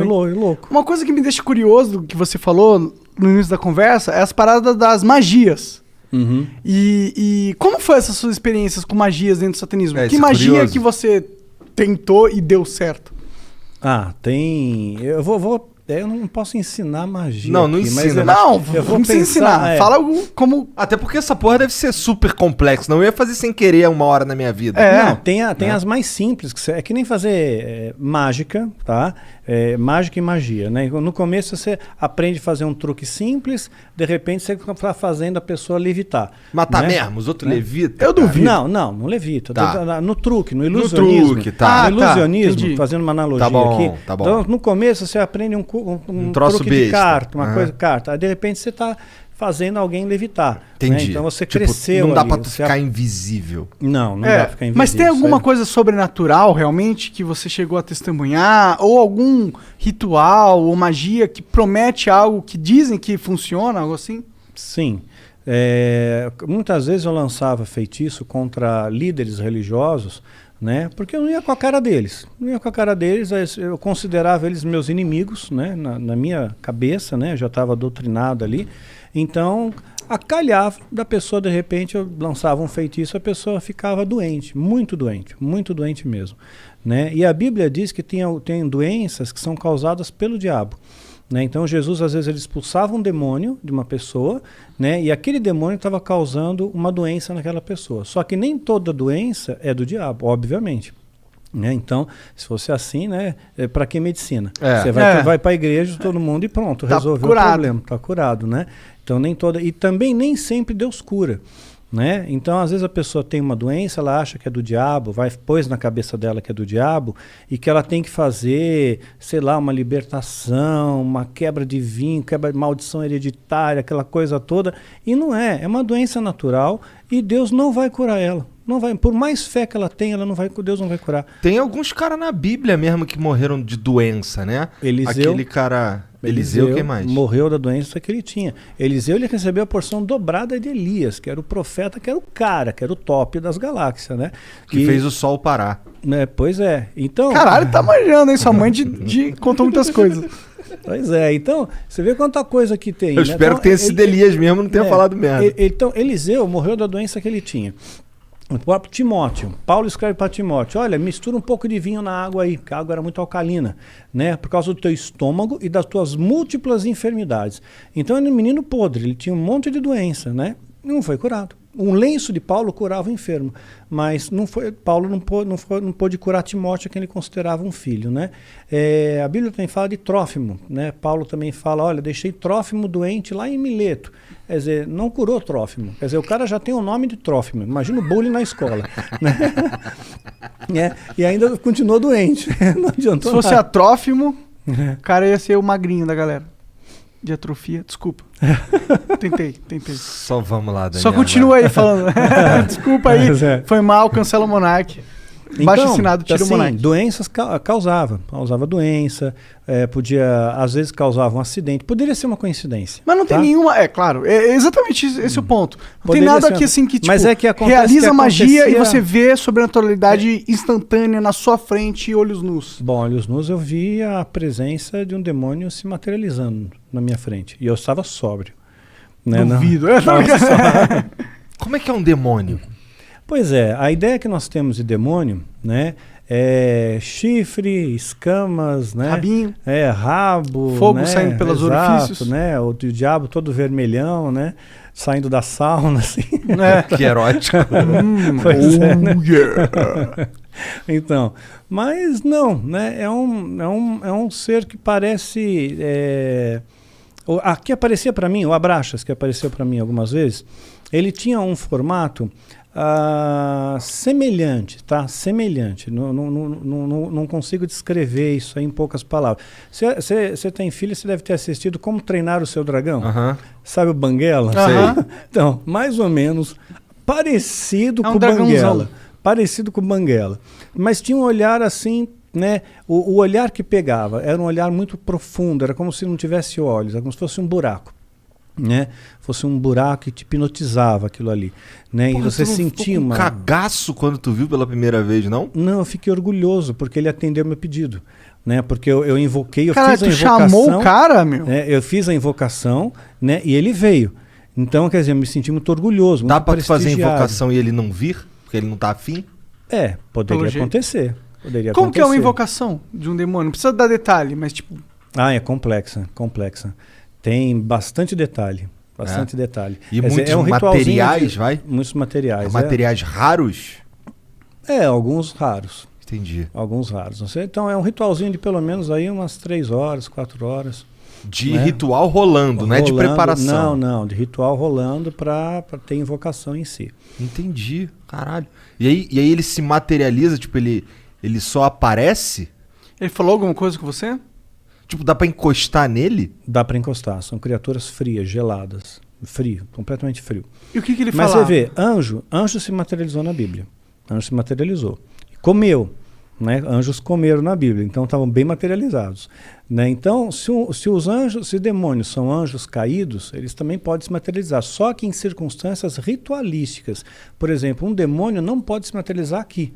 também. louco. Uma coisa que me deixa curioso, que você falou no início da conversa, é as paradas das magias. Uhum. E como foi essas suas experiências com magias dentro do satanismo? Que isso é magia curioso. que você tentou e deu certo? Tem... Eu não posso ensinar magia Não, não aqui, mas ensina. Não, eu vou não precisa pensar, ensinar. Fala como... Até porque essa porra deve ser super complexo. Não eu ia fazer sem querer uma hora na minha vida. Não, tem as mais simples, é que nem fazer mágica, tá? Mágica e magia, né? No começo você aprende a fazer um truque simples, de repente você está fazendo a pessoa levitar. Matar né? mesmo, os outros levitam. Eu duvido. Não levita. Tá. No truque, no ilusionismo. truque, tá. No ilusionismo, entendi. fazendo uma analogia Tá bom, aqui. tá bom. Então, no começo você aprende um troço truque de besta. carta, uma Aham. coisa carta. Aí de repente você está fazendo alguém levitar. Entendi. Né? Então você Tipo, cresceu não dá ali, pra tu você ficar invisível. Não dá pra ficar invisível. Mas tem alguma isso aí. coisa sobrenatural realmente que você chegou a testemunhar? Ou algum ritual ou magia que promete algo que dizem que funciona, algo assim? Sim. Muitas vezes eu lançava feitiço contra líderes religiosos, né? Porque eu não ia com a cara deles. Eu considerava eles meus inimigos, né? Na minha cabeça, né? Eu já estava doutrinado ali. Então, acalhava da pessoa, de repente, eu lançava um feitiço, a pessoa ficava doente muito doente mesmo, né? E a Bíblia diz que tem doenças que são causadas pelo diabo. Né? Então Jesus às vezes ele expulsava um demônio de uma pessoa, né? E aquele demônio estava causando uma doença naquela pessoa. Só que nem toda doença é do diabo, obviamente. Né? Então, se fosse assim, né? Para que medicina? Você vai para a igreja, todo mundo e pronto, Tá resolveu curado. o problema, está curado, né? Então e também nem sempre Deus cura. Né? Então, às vezes a pessoa tem uma doença, ela acha que é do diabo, pôs na cabeça dela que é do diabo e que ela tem que fazer, sei lá, uma libertação, uma quebra de vinho, quebra de maldição hereditária, aquela coisa toda. E não é uma doença natural e Deus não vai curar ela. Não vai, por mais fé que ela tenha, Deus não vai curar. Tem alguns caras na Bíblia mesmo que morreram de doença, né? Eliseu. Aquele cara... Eliseu, quem mais? Morreu da doença que ele tinha. Eliseu ele recebeu a porção dobrada de Elias, que era o profeta, que era o cara, que era o top das galáxias, né? Que fez o sol parar. Né, pois é. Então, Caralho, tá manjando, hein? Sua mãe contou muitas coisas. Pois é. Então, você vê quanta coisa que tem. Eu né? espero Então, que tenha sido Elias mesmo, não tenha falado merda. Então, Eliseu morreu da doença que ele tinha. O próprio Timóteo, Paulo escreve para Timóteo, olha, mistura um pouco de vinho na água aí, porque a água era muito alcalina, né? Por causa do teu estômago e das tuas múltiplas enfermidades. Então ele era um menino podre, ele tinha um monte de doença, né? Não foi curado. Um lenço de Paulo curava o enfermo, mas Paulo não pôde curar Timóteo, que ele considerava um filho, né? A Bíblia também fala de Trófimo, né? Paulo também fala, olha, deixei Trófimo doente lá em Mileto. Quer dizer, não curou Trófimo. Quer dizer, o cara já tem o nome de Trófimo. Imagina o bullying na escola. Né? E ainda continuou doente. Não adiantou Se fosse nada. Trófimo, o cara ia ser o magrinho da galera. De atrofia, desculpa. Tentei. Só vamos lá, Daniel. Só continua aí falando. Desculpa aí, Mas é. foi mal, cancela o Monark. Baixo assinado, tira o Monark. Doenças causava doença, podia, às vezes causava um acidente, poderia ser uma coincidência. Mas não tem tá? nenhuma, claro, é exatamente esse o ponto. Não Poderia tem nada ser aqui uma- assim que, tipo, Mas é que acontece realiza que magia e acontecia- você vê sobrenaturalidade instantânea na sua frente e olhos nus. Bom, olhos nus eu vi a presença de um demônio se materializando na minha frente, e eu estava sóbrio. Né? Duvido. Como é que é um demônio? Pois é, a ideia que nós temos de demônio, né, é chifre, escamas, né, Rabinho. rabo, Fogo né, saindo pelos orifícios. né, o diabo todo vermelhão, né, saindo da sauna, assim. Que erótico. Pois é, né? Yeah. Então, mas não, né, é um ser que parece, que aparecia para mim, o Abraxas, que apareceu para mim algumas vezes, ele tinha um formato semelhante, tá? Semelhante. Não consigo descrever isso aí em poucas palavras. Você tem filho, você deve ter assistido Como Treinar o Seu Dragão. Aham. Sabe o Banguela? Aham. Então, mais ou menos parecido É um com o dragãozão. Banguela. Parecido com o Banguela. Mas tinha um olhar assim, né? O olhar que pegava era um olhar muito profundo, era como se não tivesse olhos, era como se fosse um buraco. Né? Fosse um buraco que te hipnotizava aquilo ali, né? Porra, e você tu não sentia ficou com uma... cagaço quando tu viu pela primeira vez, não? Não, eu fiquei orgulhoso porque ele atendeu meu pedido, né? Porque eu invoquei, Cara, fiz a tu invocação. chamou o cara, meu? Né? Eu fiz a invocação, né? E ele veio. Então, quer dizer, eu me senti muito orgulhoso, Dá muito pra tu fazer a prestigiado. invocação e ele não vir? Porque ele não tá afim? Poderia Pelo jeito. acontecer. Como que é uma invocação de um demônio? Não precisa dar detalhe, mas tipo... É complexa. Tem bastante detalhe. Bastante detalhe. E Quer muitos dizer, ritualzinho materiais, vai? Muitos materiais. Materiais raros? Alguns raros. Entendi. Alguns raros. Então é um ritualzinho de pelo menos aí umas 3 horas, 4 horas. De ritual rolando, não é de preparação. Não, de ritual rolando pra ter invocação em si. Entendi, caralho. E aí ele se materializa, tipo, ele só aparece? Ele falou alguma coisa com você? Tipo, dá pra encostar nele? Dá pra encostar, são criaturas frias, geladas. Frio, completamente frio. E o que ele Mas falava? você vê, anjo se materializou na Bíblia. Anjo se materializou. Comeu. Né? Anjos comeram na Bíblia, então estavam bem materializados. Né? Então, se os anjos, se demônios são anjos caídos, eles também podem se materializar, só que em circunstâncias ritualísticas. Por exemplo, um demônio não pode se materializar aqui.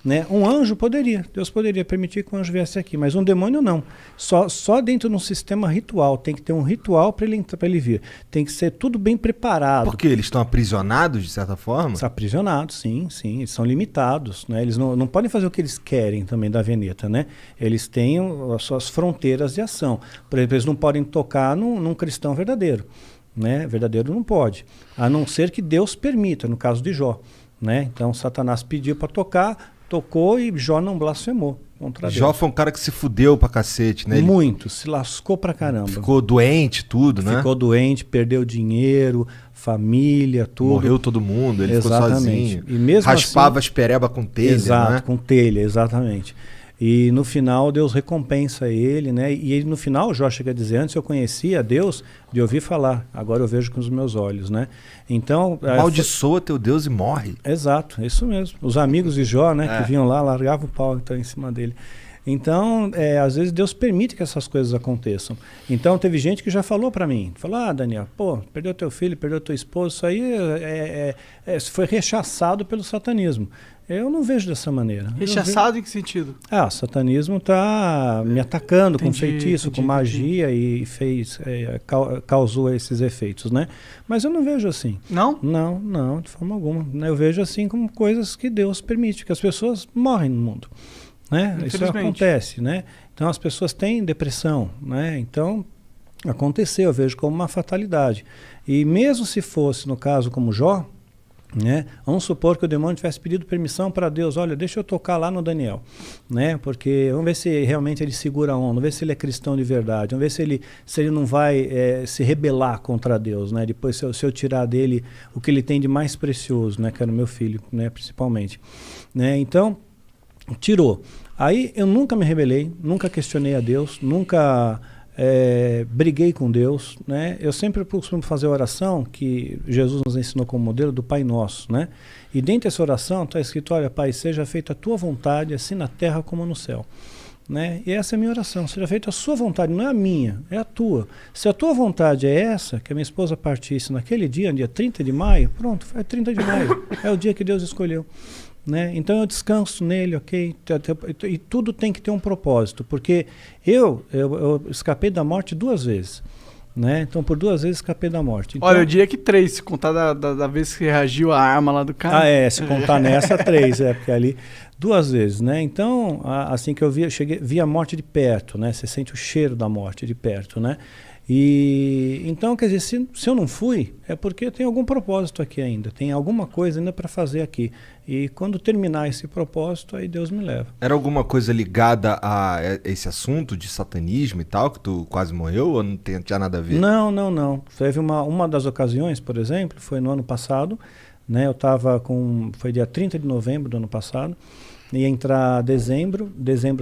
Né? Um anjo poderia, Deus poderia permitir que um anjo viesse aqui, mas um demônio não. Só dentro de um sistema ritual, tem que ter um ritual para ele vir. Tem que ser tudo bem preparado. Porque eles estão aprisionados, de certa forma? São aprisionados, sim, eles são limitados. Né? Eles não podem fazer o que eles querem também da Veneta. Né? Eles têm as suas fronteiras de ação. Por exemplo, eles não podem tocar num cristão verdadeiro. Né? Verdadeiro não pode, a não ser que Deus permita, no caso de Jó. Né? Então Satanás pediu para tocar, tocou e Jó não blasfemou contra Deus. Jó foi um cara que se fudeu pra cacete, né? Muito, se lascou pra caramba. Ficou doente, tudo, né? Ficou doente, perdeu dinheiro, família, tudo. Morreu todo mundo, ele exatamente. ficou sozinho. E mesmo raspava assim, as pereba com telha, exato, né? com telha, exatamente. E no final Deus recompensa ele, né? E ele, no final, Jó chega a dizer, antes eu conhecia Deus de ouvir falar, agora eu vejo com os meus olhos, né? Então... Amaldiçoa teu Deus e morre. Exato, isso mesmo. Os amigos de Jó, né, que vinham lá, largavam o pau então, em cima dele. Então, às vezes Deus permite que essas coisas aconteçam. Então, teve gente que já falou para mim, falou, Daniel, perdeu teu filho, perdeu tua esposa, isso aí foi rechaçado pelo satanismo. Eu não vejo dessa maneira. Rechaçado em que sentido? O satanismo está me atacando com Entendi, feitiço, com magia e causou esses efeitos, né? Mas eu não vejo assim. Não? Não, de forma alguma. Eu vejo assim como coisas que Deus permite, que as pessoas morrem no mundo. Né? Isso acontece, né? Então as pessoas têm depressão, né? Então aconteceu, eu vejo como uma fatalidade. E mesmo se fosse no caso como Jó, né? Vamos supor que o demônio tivesse pedido permissão para Deus, olha, deixa eu tocar lá no Daniel, né? Porque vamos ver se realmente ele segura a onda, vamos ver se ele é cristão de verdade, vamos ver se ele não vai se rebelar contra Deus, né? Depois se eu tirar dele o que ele tem de mais precioso, né? Que era o meu filho, né? Principalmente, né? Então tirou. Aí eu nunca me rebelei, nunca questionei a Deus, nunca briguei com Deus, né? Eu sempre costumo fazer a oração que Jesus nos ensinou como modelo do Pai Nosso, né? E dentro dessa oração está escrito, olha, Pai, seja feita a tua vontade, assim na terra como no céu. Né? E essa é a minha oração, seja feita a sua vontade, não é a minha, é a tua. Se a tua vontade é essa, que a minha esposa partisse naquele dia 30 de maio, pronto, é 30 de maio, é o dia que Deus escolheu. Né? Então eu descanso nele, ok? E tudo tem que ter um propósito, porque eu escapei da morte 2 vezes. Né? Então por 2 vezes escapei da morte. Então, olha, eu diria que 3, se contar da vez que reagiu a arma lá do cara. Se contar nessa 3, porque ali 2 vezes, né? Então, assim que eu vi a morte de perto, né? Você sente o cheiro da morte de perto, né? E então, quer dizer, se eu não fui, é porque tem algum propósito aqui ainda, tem alguma coisa ainda para fazer aqui. E quando terminar esse propósito, aí Deus me leva. Era alguma coisa ligada a esse assunto de satanismo e tal, que tu quase morreu, ou não tinha nada a ver? Não. Teve uma das ocasiões, por exemplo, foi no ano passado, né? Foi dia 30 de novembro do ano passado, ia entrar dezembro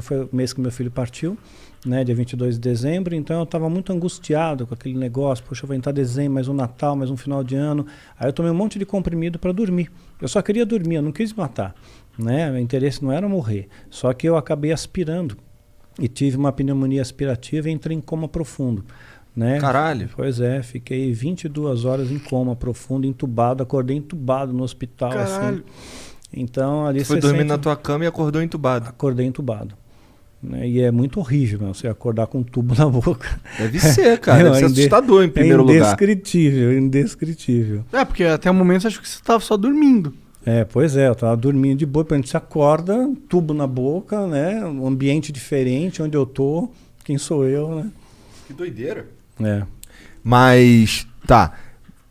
foi o mês que meu filho partiu, né, dia 22 de dezembro, então eu estava muito angustiado com aquele negócio, poxa, vai entrar dezembro, mais um Natal, mais um final de ano, aí eu tomei um monte de comprimido para dormir, eu só queria dormir, eu não quis matar, né, meu interesse não era morrer, só que eu acabei aspirando e tive uma pneumonia aspirativa e entrei em coma profundo. Né? Caralho. Pois fiquei 22 horas em coma profundo, entubado, acordei entubado no hospital. Caralho. Assim. Então ali você foi dormir na tua cama e acordou entubado. Acordei entubado. né? E é muito horrível, né? Você acordar com um tubo na boca. Deve ser, cara. Deve ser assustador em primeiro lugar. Indescritível, indescritível. Porque até o momento eu acho que você tava só dormindo. Pois é, eu tava dormindo de boa, quando você acorda, um tubo na boca, né? Um ambiente diferente, onde eu tô, quem sou eu, né? Que doideira. É. Mas, tá.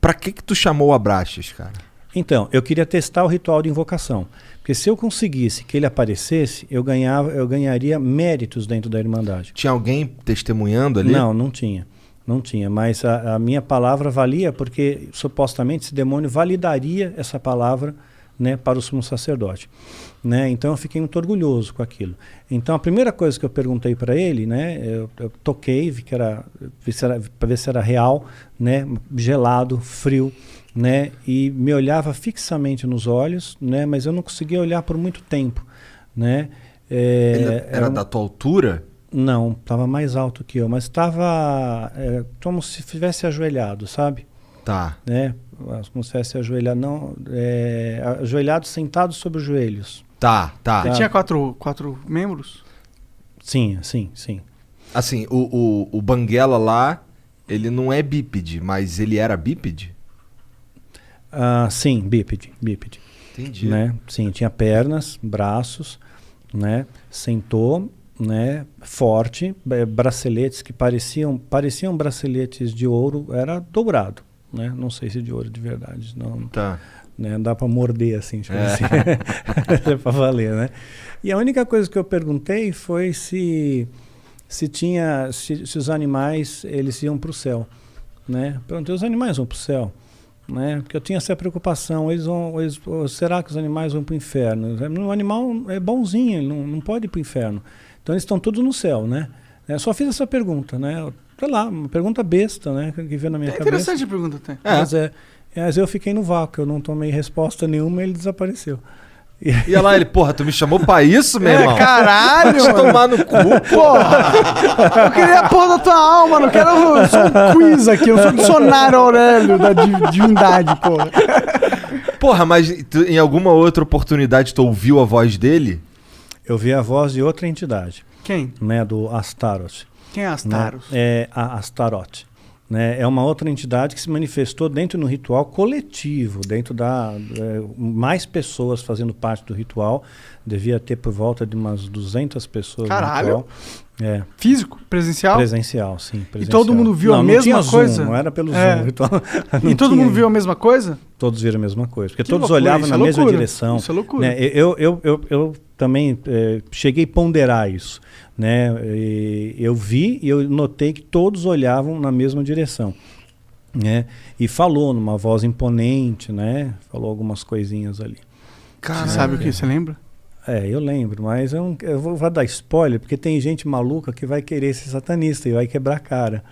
Pra que tu chamou o Abraxas, cara? Então, eu queria testar o ritual de invocação. Porque se eu conseguisse que ele aparecesse, eu ganharia méritos dentro da Irmandade. Tinha alguém testemunhando ali? Não, não tinha. Não tinha, mas a minha palavra valia porque supostamente esse demônio validaria essa palavra, né, para o sumo sacerdote. Né? Então eu fiquei muito orgulhoso com aquilo. Então a primeira coisa que eu perguntei para ele, né, eu toquei, vi para ver se era real, né, gelado, frio, né, e me olhava fixamente nos olhos, né, mas eu não conseguia olhar por muito tempo, né. Ele era da tua altura? Não, estava mais alto que eu, mas estava como se estivesse ajoelhado, sabe? Tá. Né? Como se estivesse ajoelhado, não, ajoelhado, sentado sobre os joelhos. Tá. Ele tinha quatro membros? Sim. Assim, o Banguela lá, ele não é bípede, mas ele era bípede? Sim, bípede. Entendi. Né? Sim, tinha pernas, braços, né? Sentou, né? Forte, braceletes que pareciam braceletes de ouro, era dourado, né? Não sei se de ouro de verdade, não. Tá. Né? Dá para morder assim, tipo assim. É para valer, né? E a única coisa que eu perguntei foi se os animais eles iam para o céu, né? Perguntei, os animais vão para o céu, né? Porque eu tinha essa preocupação, será que os animais vão para o inferno? O animal é bonzinho, ele não pode ir para o inferno. Então eles estão todos no céu, né? Eu só fiz essa pergunta, né? Sei lá, uma pergunta besta, né? Que veio na minha cabeça. Interessante a pergunta até. Mas eu fiquei no vácuo, eu não tomei resposta nenhuma e ele desapareceu. E olha lá, ele, porra, tu me chamou pra isso, meu irmão? Caralho! Vai te tomar no cu, porra! Eu queria a porra da tua alma, não quero só um quiz aqui, eu sou o dicionário Aurélio da divindade, porra. Porra, mas em alguma outra oportunidade tu ouviu a voz dele? Eu vi a voz de outra entidade. Quem? Né, do Astaroth. Quem é Astaroth? Né? É a Astaroth. Né? É uma outra entidade que se manifestou dentro do ritual coletivo, dentro mais pessoas fazendo parte do ritual. Devia ter por volta de umas 200 pessoas. Caralho! No ritual. Físico? Presencial? Presencial, sim. Presencial. E todo mundo viu a mesma coisa? Zoom, não era pelo Zoom. Ritual, e todo mundo viu a mesma coisa? Todos viram a mesma coisa. Porque que todos loucura, olhavam na mesma direção. Isso é loucura. Né? Eu também cheguei a ponderar isso. Né? Eu vi e eu notei que todos olhavam na mesma direção. Né? E falou numa voz imponente, né? Falou algumas coisinhas ali. Cara, você sabe o que? Você lembra? Eu lembro, mas eu vou dar spoiler, porque tem gente maluca que vai querer ser satanista e vai quebrar a cara.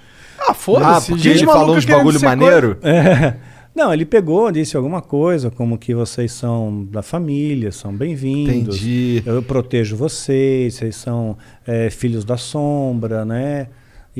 Foda-se. Porque ele falou uns bagulho maneiro? Não, ele pegou, disse alguma coisa, como que vocês são da família, são bem-vindos. Entendi. Eu protejo vocês são filhos da sombra, né?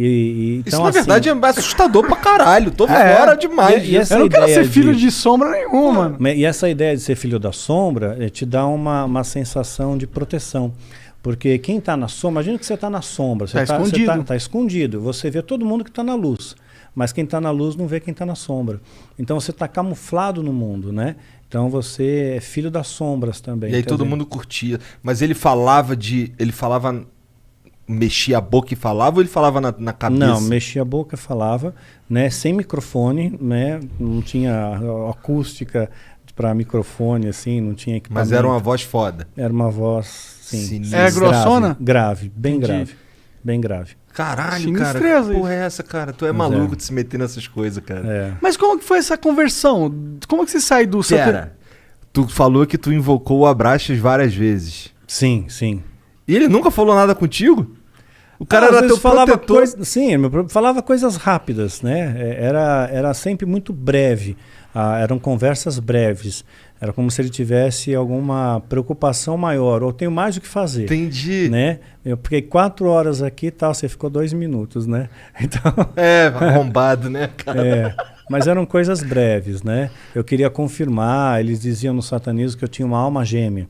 Isso, então, na verdade, é assustador pra caralho. Tô fora demais. Eu não quero ser filho de sombra nenhuma, mano. E essa ideia de ser filho da sombra te dá uma sensação de proteção. Porque quem tá na sombra, imagina que você tá na sombra. Você escondido. Tá escondido. Você vê todo mundo que tá na luz. Mas quem está na luz não vê quem está na sombra. Então você está camuflado no mundo, né? Então você é filho das sombras também. E aí todo mundo curtia. Mas ele falava mexia a boca e falava ou ele falava na cabeça? Não, mexia a boca e falava, né? Sem microfone, né? Não tinha acústica para microfone, assim, não tinha equipamento. Mas era uma voz foda. Era uma voz, sim. É grossona? Grave, bem grave. Bem grave. Caralho, cara, que porra é essa, cara? Tu é maluco de se meter nessas coisas, cara. Mas como que foi essa conversão? Como que você sai do... Pera, tu falou que tu invocou o Abraxas várias vezes. Sim. E ele nunca falou nada contigo? O cara era teu protetor. Falava coisas rápidas, né? Era sempre muito breve. Eram conversas breves. Era como se ele tivesse alguma preocupação maior. Ou tenho mais o que fazer. Entendi. Né? Eu fiquei 4 horas aqui e tal, você ficou 2 minutos, né? Então, arrombado, né, cara? Mas eram coisas breves, né? Eu queria confirmar, eles diziam no satanismo que eu tinha uma alma gêmea.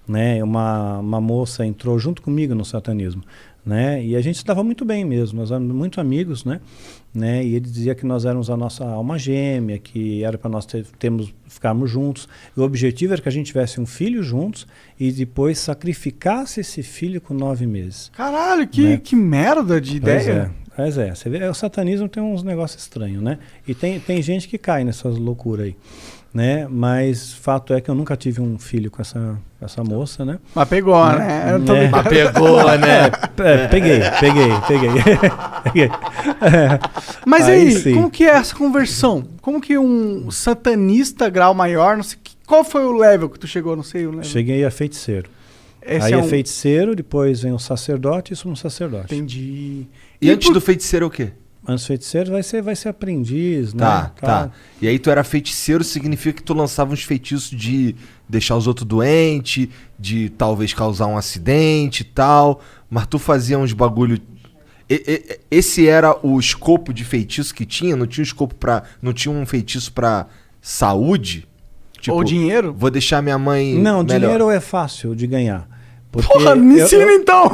né? Uma moça entrou junto comigo no satanismo, né? E a gente se dava muito bem mesmo, nós éramos muito amigos, né? E ele dizia que nós éramos a nossa alma gêmea, que era para nós ficarmos juntos. E o objetivo era que a gente tivesse um filho juntos e depois sacrificasse esse filho com 9 meses. Caralho, Né? que merda de ideia. Pois é, você vê, o satanismo tem uns negócios estranhos, né? E tem gente que cai nessas loucuras aí, né? Mas fato é que eu nunca tive um filho com essa moça, né? Mas pegou, né? Eu tô É. brincando. Pegou, né? Peguei. Peguei. Mas Aí aí, sim. como que é essa conversão? Como que um satanista grau maior, não sei, qual foi o level que tu chegou, não sei o level. Cheguei a feiticeiro. Esse Aí é é um... feiticeiro, depois vem o sacerdote e sumo sacerdote. Entendi. E antes do feiticeiro é o quê? Antes feiticeiro vai ser aprendiz, Tá, né? tá. E aí tu era feiticeiro, significa que tu lançava uns feitiços de deixar os outros doentes, de talvez causar um acidente e tal, mas tu fazia uns bagulho... Esse era o escopo de feitiço que tinha? Não tinha escopo pra... Não tinha um feitiço pra saúde? Tipo, Ou dinheiro? vou deixar minha mãe Não, melhor. dinheiro é fácil de ganhar. Porque Porra, me ensina então!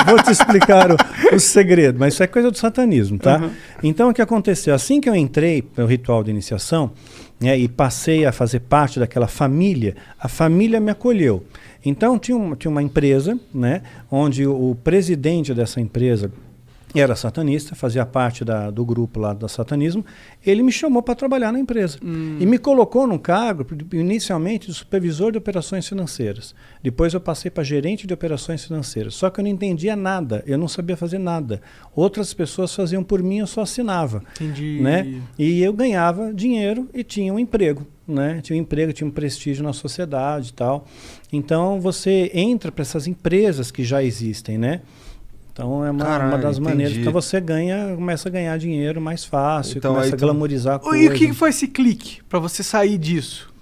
Vou te explicar o segredo, mas isso é coisa do satanismo, tá? Uhum. Então o que aconteceu? Assim que eu entrei no ritual de iniciação, né, e passei a fazer parte daquela família, a família me acolheu. Então tinha uma empresa, né, onde o presidente dessa empresa era satanista, fazia parte do grupo lá do satanismo. Ele me chamou para trabalhar na empresa e me colocou num cargo, inicialmente, de supervisor de operações financeiras. Depois eu passei para gerente de operações financeiras. Só que eu não entendia nada, eu não sabia fazer nada. Outras pessoas faziam por mim, eu só assinava. Entendi. Né? E eu ganhava dinheiro e tinha um emprego. Né? Tinha um emprego, tinha um prestígio na sociedade e tal. Então você entra para essas empresas que já existem, né? Então é uma das maneiras. Então você começa a ganhar dinheiro mais fácil, Então, começa aí a glamorizar a coisa. E o que foi esse clique pra você sair disso?